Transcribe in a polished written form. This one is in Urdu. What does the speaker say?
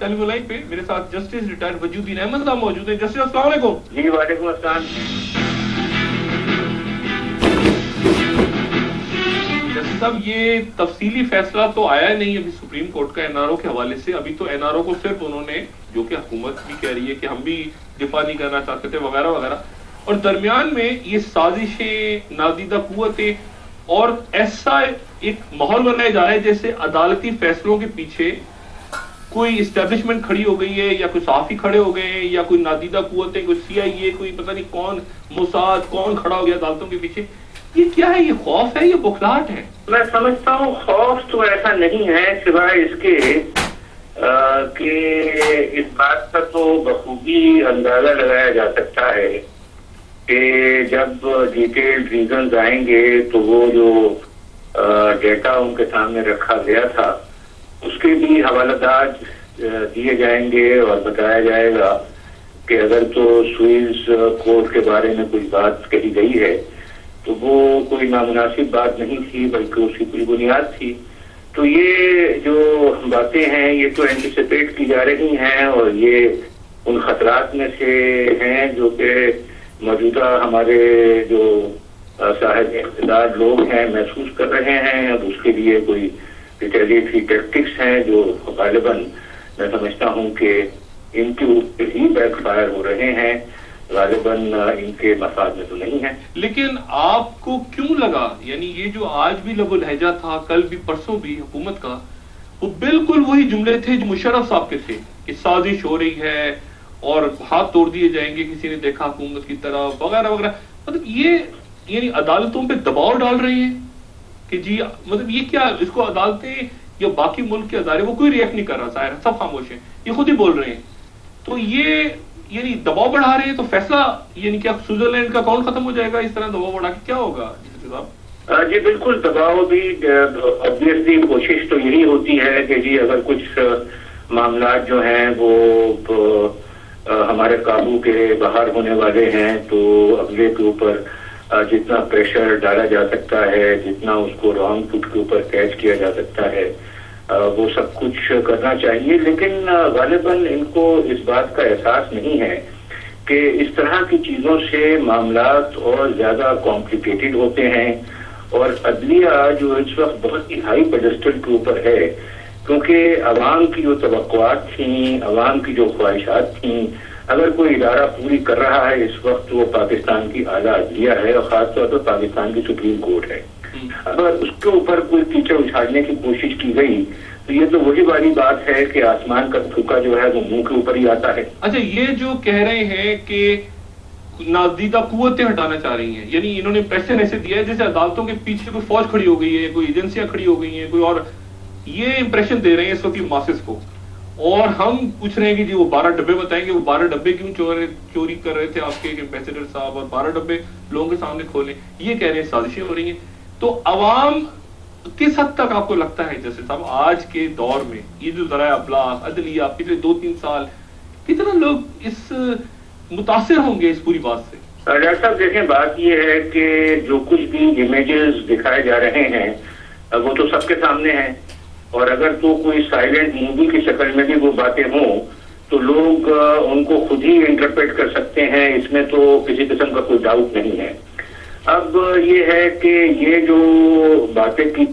ٹیلی فون لائن پہ میرے ساتھ جسٹس ریٹائرڈ وجیہالدین احمد صاحب موجود ہیں. جسٹس السلام علیکم. جی وعلیکم السلام. جسٹس صاحب یہ تفصیلی فیصلہ تو آیا نہیں ابھی سپریم کورٹ کا این آر او کے حوالے سے. ابھی تو این آر او کو صرف انہوں نے, جو کہ حکومت بھی کہہ رہی ہے کہ ہم بھی دفاع نہیں کرنا چاہتے تھے وغیرہ وغیرہ, اور درمیان میں یہ سازشیں, نادیدہ قوتیں اور ایسا ایک ماحول بنایا جا رہا ہے جیسے عدالتی فیصلوں کے پیچھے کوئی اسٹیبلشمنٹ کھڑی ہو گئی ہے, یا کوئی صحافی کھڑے ہو گئے ہیں, یا کوئی نادیدہ قوتیں, کوئی سی آئی اے, کوئی پتہ نہیں کون, موساد, کون کھڑا ہو گیا عدالتوں کے پیچھے. یہ کیا ہے؟ یہ خوف ہے, یہ بخلاہٹ ہے؟ میں سمجھتا ہوں خوف تو ایسا نہیں ہے, سوائے اس کے کہ اس بات کا تو بخوبی اندازہ لگایا جا سکتا ہے کہ جب ڈیٹیلڈ ریزنز آئیں گے تو وہ جو ڈیٹا ان کے سامنے رکھا گیا تھا اس کے بھی حوالہ جات دیے جائیں گے اور بتایا جائے گا کہ اگر تو سوئز کورٹ کے بارے میں کوئی بات کہی گئی ہے تو وہ کوئی نامناسب بات نہیں تھی بلکہ اس کی کوئی بنیاد تھی. تو یہ جو باتیں ہیں یہ تو اینٹیسپیٹ کی جا رہی ہیں اور یہ ان خطرات میں سے ہیں جو کہ موجودہ ہمارے جو صاحب اقتدار لوگ ہیں محسوس کر رہے ہیں. اب اس کے لیے کوئی ریٹیلیٹری ٹیکٹکس ہیں جو غالباً میں سمجھتا ہوں کہ ان کے اوپر ہی بیک فائر ہو رہے ہیں, غالباً ان کے مفاد میں تو نہیں ہے. لیکن آپ کو کیوں لگا, یعنی یہ جو آج بھی لب و لہجہ تھا, کل بھی پرسوں بھی حکومت کا, وہ بالکل وہی جملے تھے جو مشرف صاحب کے تھے کہ سازش ہو رہی ہے اور ہاتھ توڑ دیے جائیں گے کسی نے دیکھا حکومت کی طرف وغیرہ وغیرہ. مطلب یہ یعنی عدالتوں پہ دباؤ ڈال رہے ہیں کہ جی, مطلب یہ کیا, اس کو عدالتیں یا باقی ملک کے ادارے, وہ کوئی ریئیکٹ نہیں کر رہا, ظاہر سب خاموش ہیں, یہ خود ہی بول رہے ہیں. تو یہ یعنی دباؤ بڑھا رہے ہیں, تو فیصلہ یعنی کیا سوئٹزرلینڈ کا اکاؤنٹ ختم ہو جائے گا اس طرح دباؤ بڑھا کے؟ کیا ہوگا صاحب؟ جی بالکل, دباؤ بھی obviously کوشش تو یہی ہوتی ہے کہ جی اگر کچھ معاملات جو ہیں وہ ہمارے قابو کے باہر ہونے والے ہیں تو اگلے کے اوپر جتنا پریشر ڈالا جا سکتا ہے, جتنا اس کو رانگ فٹ کے اوپر کیچ کیا جا سکتا ہے, وہ سب کچھ کرنا چاہیے. لیکن غالباً ان کو اس بات کا احساس نہیں ہے کہ اس طرح کی چیزوں سے معاملات اور زیادہ کمپلیکیٹڈ ہوتے ہیں, اور عدلیہ جو اس وقت بہت ہی ہائی پیڈسٹل کے اوپر ہے, کیونکہ عوام کی جو توقعات تھیں, عوام کی جو خواہشات تھیں, اگر کوئی ادارہ پوری کر رہا ہے اس وقت وہ پاکستان کی اعلیٰ عدلیہ ہے, اور خاص طور پر پاکستان کی سپریم کورٹ ہے. اگر اس کے اوپر کوئی کیچڑ اچھالنے کی کوشش کی گئی تو یہ تو وہی والی بات ہے کہ آسمان کا پھوکا جو ہے وہ منہ کے اوپر ہی آتا ہے. اچھا, یہ جو کہہ رہے ہیں کہ نادیدہ قوتیں ہٹانا چاہ رہی ہیں, یعنی انہوں نے امپریشن ایسے دیا ہے جیسے عدالتوں کے پیچھے کوئی فوج کھڑی ہو گئی ہے, کوئی ایجنسیاں کھڑی ہو گئی ہیں, کوئی اور, یہ امپریشن دے رہے ہیں اس وقت ماسس کو. اور ہم پوچھ رہے ہیں کہ جی وہ 12 ڈبے بتائیں گے, وہ 12 ڈبے کیوں چوری کر رہے تھے آپ کے ایمبیسڈر صاحب, اور 12 ڈبے لوگوں کے سامنے کھولیں, یہ کہہ رہے ہیں سازشیں ہو رہی ہیں. تو عوام کس حد تک آپ کو لگتا ہے جیسے صاحب آج کے دور میں یہ جو ذرائع ابلاغ, عدلیہ, پچھلے 2-3 سال کتنا لوگ اس متاثر ہوں گے اس پوری بات سے؟ ڈاکٹر صاحب دیکھیں, بات یہ ہے کہ جو کچھ بھی امیجز دکھائے جا رہے ہیں وہ تو سب کے سامنے ہیں, اور اگر تو کوئی سائلنٹ مووی کی شکل میں بھی وہ باتیں ہوں تو لوگ ان کو خود ہی انٹرپریٹ کر سکتے ہیں, اس میں تو کسی قسم کا کوئی ڈاؤٹ نہیں ہے. اب یہ ہے کہ یہ جو باتیں کی